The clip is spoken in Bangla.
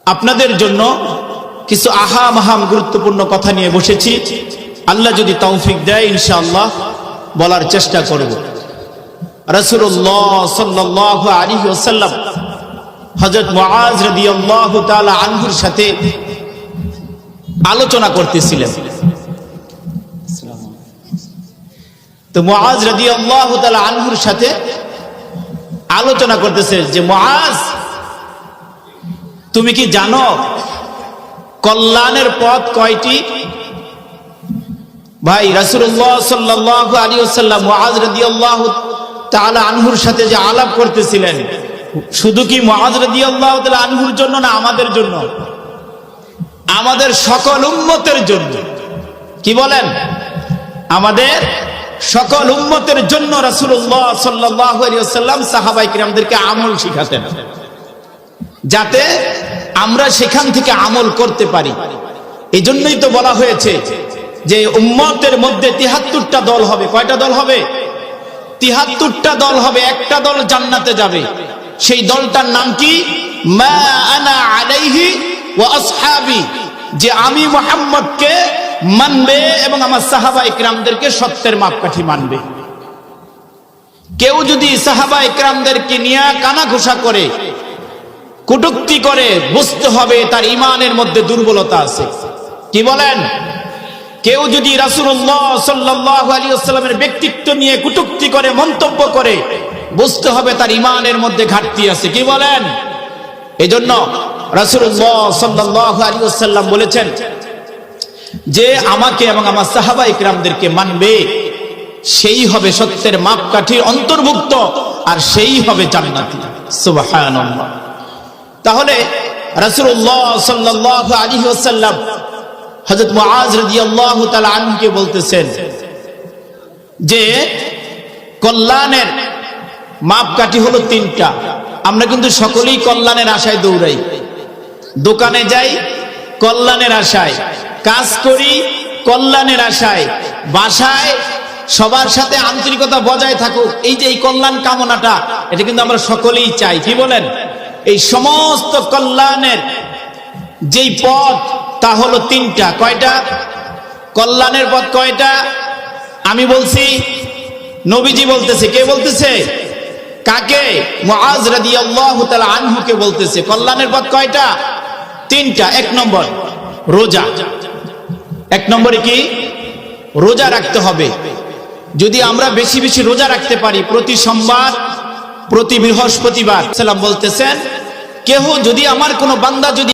আপনাদের জন্য কিছু আহাম আহাম গুরুত্বপূর্ণ কথা নিয়ে বসেছি। আল্লাহ যদি তৌফিক দেয় ইনশাআল্লাহ বলার চেষ্টা করব। রাসূলুল্লাহ সাল্লাল্লাহু আলাইহি ওয়াসাল্লাম হযরত মুআজ রাদিয়াল্লাহু তাআলা আনহুর সাথে আলোচনা করতেছিলেন। তো মুআজ রাদিয়াল্লাহু তাআলা আনহুর সাথে আলোচনা করতেছে যে, মুআজ, তুমি কি জানো কল্যাণের পথ কয়টি? ভাই, রাসূলুল্লাহ সাল্লাল্লাহু আলাইহি ওয়াসাল্লাম মুআজ রাদিয়াল্লাহু তাআলা আনহুর সাথে যে আলাপ করতেছিলেন, শুধু কি মুআজ রাদিয়াল্লাহু তাআলা আনহুর জন্য না, আমাদের জন্য, আমাদের সকল উম্মতের জন্য। কি বলেন? আমাদের সকল উম্মতের জন্য রাসূলুল্লাহ সাল্লাল্লাহু আলাইহি ওয়াসাল্লাম সাহাবায়ে কিরামদেরকে আমল শিখাতেন, যাতে আমরা সেখান থেকে আমল করতে পারি। এজন্যই তো বলা হয়েছে যে উম্মতের মধ্যে ৭৩টা দল হবে। কয়টা দল হবে? ৭৩টা দল হবে। একটা দল জান্নাতে যাবে। সেই দলটার নাম কি? মা আনা আলাইহি ওয়া আসহাবি, যে আমি মুহাম্মদকে মানবে এবং আমার সাহাবায়ে কিরামদেরকে সত্যের মাপকাঠি মানবে। কেউ যদি সাহাবায়ে কিরামদেরকে নিয়ে কানাঘুষা করে, কটূক্তি করে, বুঝতে হবে তার ঈমানের মধ্যে দুর্বলতা আছে। কি বলেন? কেউ যদি রাসূলুল্লাহ সাল্লাল্লাহু আলাইহি ওয়াসাল্লামের ব্যক্তিত্ব নিয়ে কটূক্তি করে, মন্তব্য করে, বুঝতে হবে তার ঈমানের মধ্যে ঘাটতি আছে। কি বলেন? এজন্য রাসূলুল্লাহ সাল্লাল্লাহু আলাইহি ওয়াসাল্লাম বলেছেন যে আমাকে এবং আমার সাহাবায়ে কিরামদেরকে মানবে, সেই হবে সত্যের মাপকাঠির অন্তর্ভুক্ত, আর সেই হবে জান্নাতি। সুবহানাল্লাহ। তাহলে রাসূলুল্লাহ সাল্লাল্লাহু আলাইহি ওয়াসাল্লাম হযরত মুআজ রাদিয়াল্লাহু তাআলা আনহুকে বলতেছেন যে কল্যাণের মাপকাঠি হলো ৩টা। আমরা কিন্তু সকলেই কল্যাণের আশায় দৌড়াই, দোকানে যাই কল্যাণের আশায়, কাজ করি কল্যাণের আশায়, বাসায় সবার সাথে আন্তরিকতা বজায় থাকুক, এই যে এই কল্যাণ কামনাটা, এটা কিন্তু আমরা সকলেই চাই। কি বলেন? এই সমস্ত কল্যাণের যেই পথ, তা হলো ৩টা। কয়টা? কল্যাণের পথ কয়টা? আমি বলছি, নবীজি বলতেছে। কে বলতেছে? কাকে? মুআজ রাদিয়াল্লাহু তাআলা আনহুকে বলতেছে। কল্যাণের পথ কয়টা? ৩টা। ১ নম্বর রোজা। ১ নম্বরে কি? রোজা রাখতে হবে। যদি আমরা বেশি বেশি রোজা রাখতে পারি, প্রতি সোমবার, প্রতি বৃহস্পতিবার, সাল্লাম বলতেছেন, কেহ যদি আমার কোনো বান্দা যদি